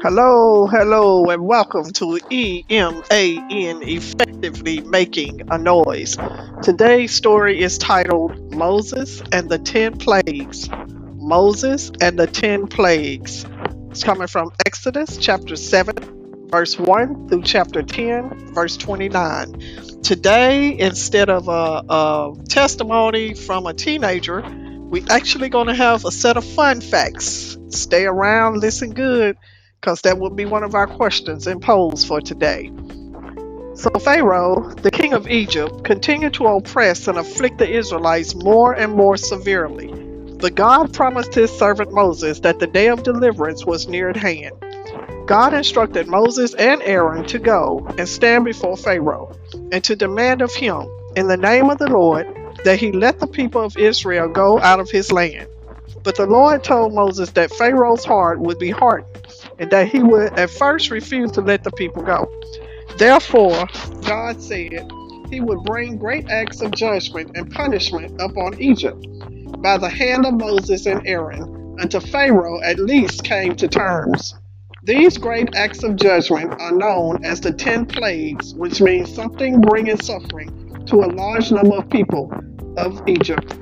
Hello, and welcome to E.M.A.N. Effectively Making a Noise. Today's story is titled Moses and the Ten Plagues. Moses and the Ten Plagues. It's coming from Exodus chapter 7, verse 1 through chapter 10, verse 29. Today, instead of a testimony from a teenager, we actually going to have a set of fun facts. Stay around, listen good, because that will be one of our questions imposed for today. So Pharaoh, the king of Egypt, continued to oppress and afflict the Israelites more and more severely. But God promised his servant Moses that the day of deliverance was near at hand. God instructed Moses and Aaron to go and stand before Pharaoh and to demand of him, in the name of the Lord, that he let the people of Israel go out of his land. But the Lord told Moses that Pharaoh's heart would be hardened and that he would at first refuse to let the people go. Therefore, God said he would bring great acts of judgment and punishment upon Egypt by the hand of Moses and Aaron, until Pharaoh at least came to terms. These great acts of judgment are known as the 10 plagues, which means something bringing suffering to a large number of people of Egypt.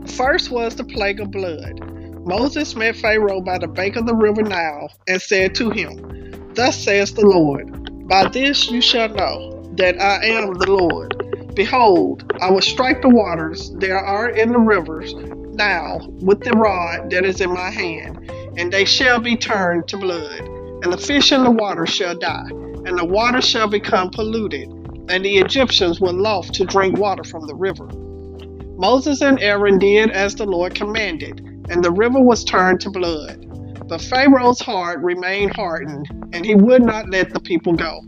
First was the plague of blood. Moses met Pharaoh by the bank of the river Nile and said to him, "Thus says the Lord, by this you shall know that I am the Lord. Behold, I will strike the waters that are in the rivers now with the rod that is in my hand, and they shall be turned to blood, and the fish in the water shall die, and the water shall become polluted, and the Egyptians will loth to drink water from the river." Moses and Aaron did as the Lord commanded, and the river was turned to blood. But Pharaoh's heart remained hardened, and he would not let the people go.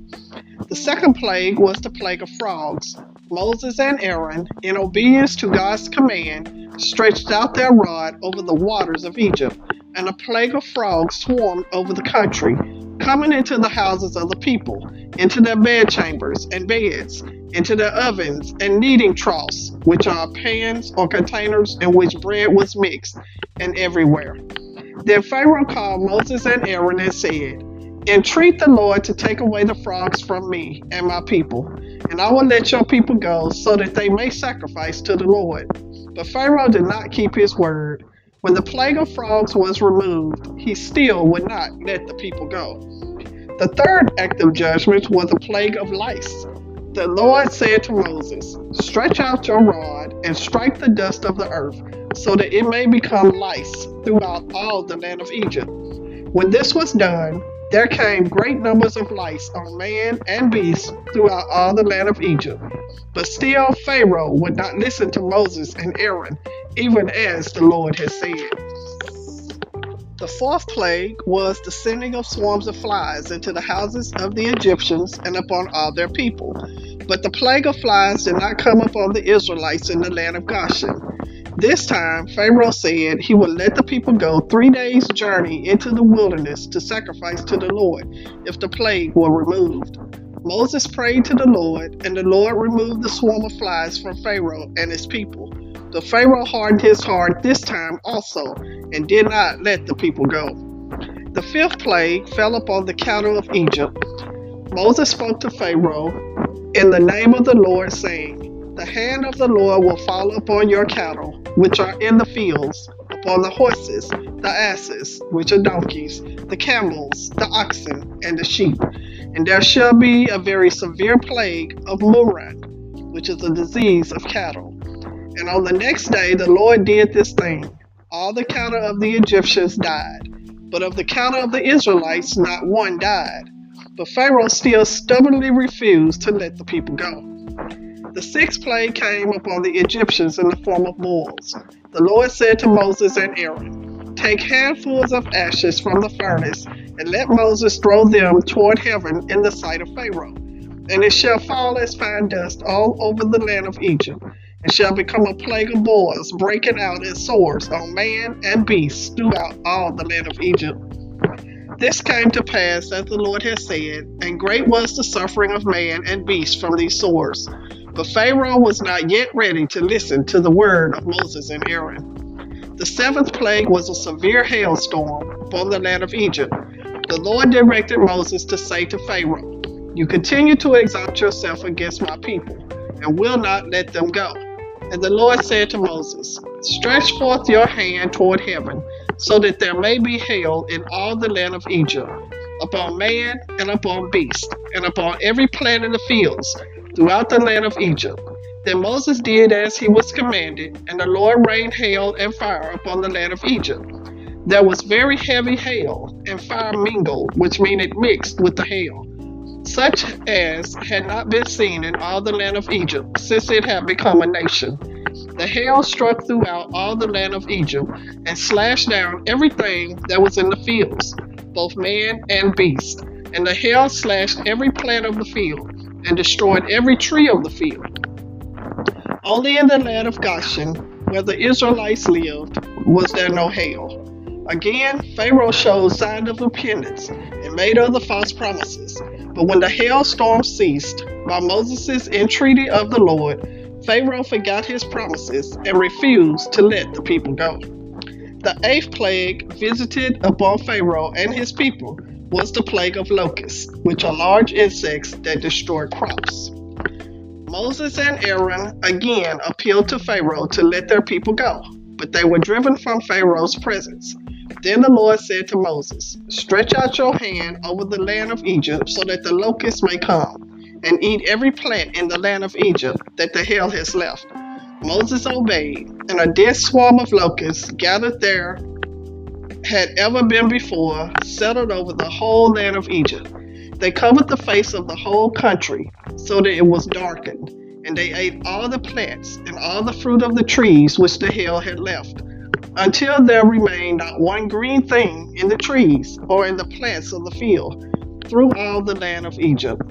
The second plague was the plague of frogs. Moses and Aaron, in obedience to God's command, stretched out their rod over the waters of Egypt, and a plague of frogs swarmed over the country, coming into the houses of the people, into their bedchambers and beds, into their ovens and kneading troughs, which are pans or containers in which bread was mixed, and everywhere. Then Pharaoh called Moses and Aaron and said, "Entreat the Lord to take away the frogs from me and my people, and I will let your people go so that they may sacrifice to the Lord." But Pharaoh did not keep his word. When the plague of frogs was removed, he still would not let the people go. The third act of judgment was the plague of lice. The Lord said to Moses, "Stretch out your rod and strike the dust of the earth, so that it may become lice throughout all the land of Egypt." When this was done, there came great numbers of lice on man and beast throughout all the land of Egypt. But still Pharaoh would not listen to Moses and Aaron, even as the Lord had said. The fourth plague was the sending of swarms of flies into the houses of the Egyptians and upon all their people. But the plague of flies did not come upon the Israelites in the land of Goshen. This time Pharaoh said he would let the people go 3 days' journey into the wilderness to sacrifice to the Lord if the plague were removed. Moses prayed to the Lord, and the Lord removed the swarm of flies from Pharaoh and his people. But Pharaoh hardened his heart this time also, and did not let the people go. The fifth plague fell upon the cattle of Egypt. Moses spoke to Pharaoh in the name of the Lord, saying, "The hand of the Lord will fall upon your cattle, which are in the fields, upon the horses, the asses, which are donkeys, the camels, the oxen, and the sheep. And there shall be a very severe plague of murrain, which is a disease of cattle." And on the next day the Lord did this thing. All the cattle of the Egyptians died, but of the cattle of the Israelites not one died. But Pharaoh still stubbornly refused to let the people go. The sixth plague came upon the Egyptians in the form of bulls. The Lord said to Moses and Aaron, "Take handfuls of ashes from the furnace, and let Moses throw them toward heaven in the sight of Pharaoh. And it shall fall as fine dust all over the land of Egypt, and shall become a plague of boils breaking out in sores on man and beast throughout all the land of Egypt." This came to pass as the Lord had said, and great was the suffering of man and beast from these sores. But Pharaoh was not yet ready to listen to the word of Moses and Aaron. The seventh plague was a severe hailstorm upon the land of Egypt. The Lord directed Moses to say to Pharaoh, "You continue to exalt yourself against my people, and will not let them go." And the Lord said to Moses, "Stretch forth your hand toward heaven, so that there may be hail in all the land of Egypt, upon man and upon beast, and upon every plant in the fields, throughout the land of Egypt." Then Moses did as he was commanded, and the Lord rained hail and fire upon the land of Egypt. There was very heavy hail, and fire mingled, which means it mixed with the hail, such as had not been seen in all the land of Egypt since it had become a nation. The hail struck throughout all the land of Egypt and slashed down everything that was in the fields, both man and beast. And the hail slashed every plant of the field and destroyed every tree of the field. Only in the land of Goshen, where the Israelites lived, was there no hail. Again, Pharaoh showed signs of repentance and made other false promises. But when the hailstorm ceased, by Moses' entreaty of the Lord, Pharaoh forgot his promises and refused to let the people go. The eighth plague visited upon Pharaoh and his people was the plague of locusts, which are large insects that destroy crops. Moses and Aaron again appealed to Pharaoh to let their people go, but they were driven from Pharaoh's presence. Then the Lord said to Moses, "Stretch out your hand over the land of Egypt so that the locusts may come and eat every plant in the land of Egypt that the hail has left." Moses obeyed, and a dense swarm of locusts gathered there had ever been before settled over the whole land of Egypt. They covered the face of the whole country so that it was darkened, and they ate all the plants and all the fruit of the trees which the hail had left, until there remained not one green thing in the trees or in the plants of the field through all the land of Egypt.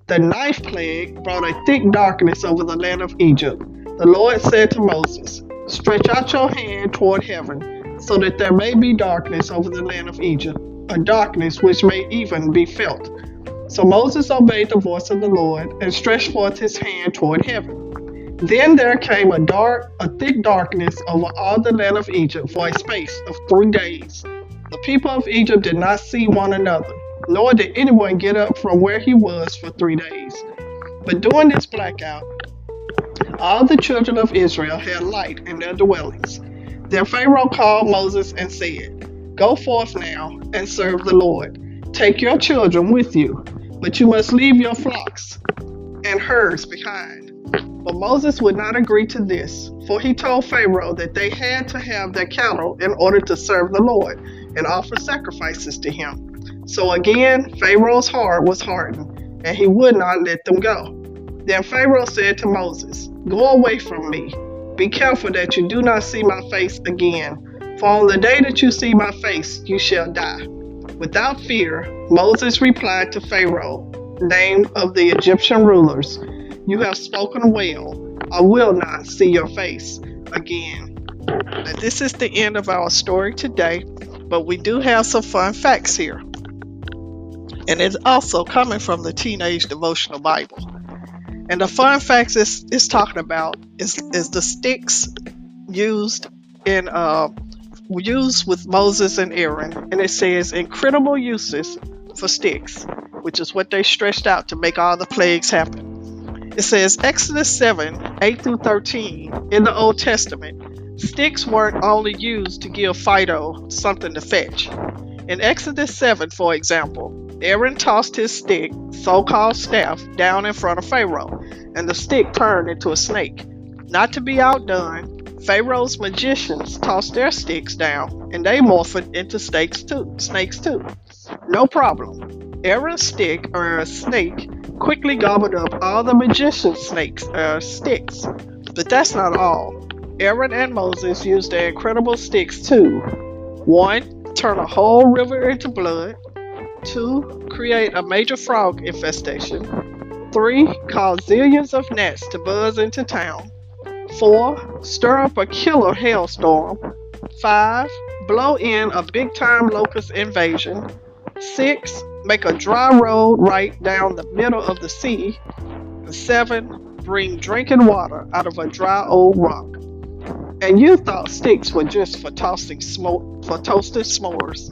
The ninth plague brought a thick darkness over the land of Egypt. The Lord said to Moses, "Stretch out your hand toward heaven, so that there may be darkness over the land of Egypt, a darkness which may even be felt." So Moses obeyed the voice of the Lord and stretched forth his hand toward heaven. Then there came a thick darkness over all the land of Egypt for a space of 3 days. The people of Egypt did not see one another, nor did anyone get up from where he was for 3 days. But during this blackout, all the children of Israel had light in their dwellings. Then Pharaoh called Moses and said, "Go forth now and serve the Lord. Take your children with you, but you must leave your flocks and herds behind." But Moses would not agree to this, for he told Pharaoh that they had to have their cattle in order to serve the Lord and offer sacrifices to him. So again, Pharaoh's heart was hardened, and he would not let them go. Then Pharaoh said to Moses, "Go away from me. Be careful that you do not see my face again, for on the day that you see my face, you shall die." Without fear, Moses replied to Pharaoh, name of the Egyptian rulers, "You have spoken well. I will not see your face again." Now, this is the end of our story today, but we do have some fun facts here. And it's also coming from the Teenage Devotional Bible. And the fun facts is talking about is the sticks used in used with Moses and Aaron, and it says incredible uses for sticks, which is what they stretched out to make all the plagues happen. It says Exodus 7:8-13 in the Old Testament, sticks weren't only used to give Fido something to fetch. In Exodus 7, for example, Aaron tossed his stick, so-called staff, down in front of Pharaoh, and the stick turned into a snake. Not to be outdone, Pharaoh's magicians tossed their sticks down, and they morphed into snakes too. No problem. Aaron's stick, or a snake, quickly gobbled up all the magician's sticks. But that's not all. Aaron and Moses used their incredible sticks too. 1. Turn a whole river into blood. 2. Create a major frog infestation. 3. Cause zillions of gnats to buzz into town. 4. Stir up a killer hailstorm. 5. Blow in a big-time locust invasion. 6. Make a dry road right down the middle of the sea. And 7. Bring drinking water out of a dry old rock. And you thought sticks were just for toasting s'mores.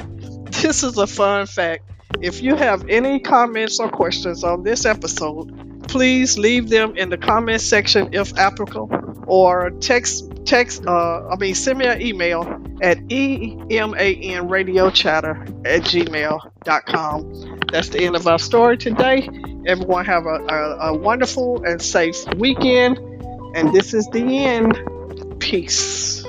this is a fun fact. If you have any comments or questions on this episode, please leave them in the comment section if applicable, or send me an email at emanradiochatter@gmail.com. That's the end of our story today. Everyone have a wonderful and safe weekend. And this is the end. Peace.